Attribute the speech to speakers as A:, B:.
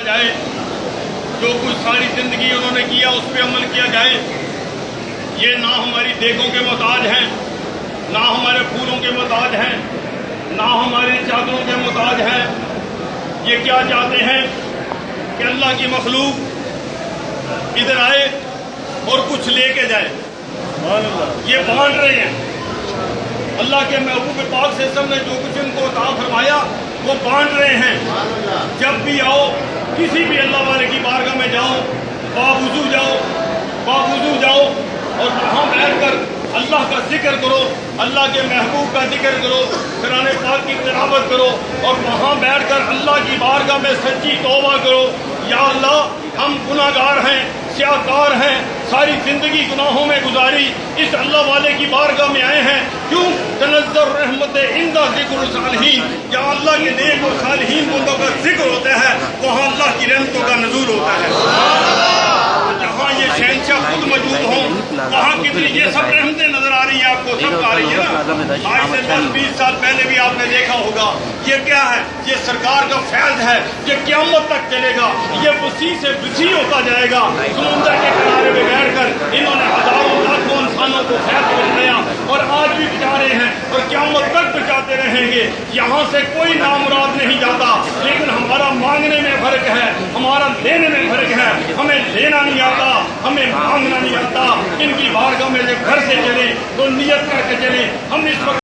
A: जाए, जो कुछ सारी जिंदगी उन्होंने किया उस पर अमल किया जाए। ये ना हमारी देगों के मोहताज हैं, ना हमारे फूलों के मोहताज हैं, ना हमारी चादरों के मोहताज हैं। ये क्या चाहते हैं कि अल्लाह की मखलूक इधर आए और कुछ लेके जाए। ये बांट रहे हैं। अल्लाह के महबूब पाक से सब ने जो कुछ इनको अता फरमाया वो बांट रहे हैं। जब भी आओ, किसी भी अल्लाह वाले की बारगाह में जाओ, बावुजू जाओ और वहाँ बैठकर अल्लाह का जिक्र करो, अल्लाह के महबूब का जिक्र करो, कुरान पाक की तिलावत करो और वहाँ बैठकर अल्लाह की बारगाह में सच्ची तौबा करो। या अल्लाह, हम गुनाहगार हैं, स्याहकार हैं, सारी जिंदगी गुनाहों में गुजारी, इस अल्लाह वाले की बारगाह में आए हैं। क्यों? तनज़्ज़र रहमत इंदा ज़िक्र सालिहीन, जहाँ अल्लाह के नेक और सालिहीन बंदों का जिक्र होता है वहाँ अल्लाह की रहमतों का नुज़ूल होता है। जहाँ ये शहंशाह खुद मौजूद हों वहाँ कितनी ये सब रहमतें नजर आ रही हैं आपको, सब आ रही है ना। आज से 10-20 साल पहले भी आपने देखा होगा। ये क्या है? ये सरकार का फैज़ है, ये क़यामत तक चलेगा, ये वसी से वसी होता जाएगा। समुंदर के किनारे में बैठकर इन्होंने हजारों लाखों इंसानों को फैज़ बनाया और आज भी बचा रहे हैं और क़यामत तक बचाते रहेंगे। यहाँ से कोई नामुराद नहीं जाता, लेकिन हमारा मांगने में फर्क है, हमारा लेने में फर्क है। हमें लेना नहीं आता, हमें मांगना नहीं आता। इनकी बारगाह में जब घर से चले तो नियत करके चले। हम इस वक्त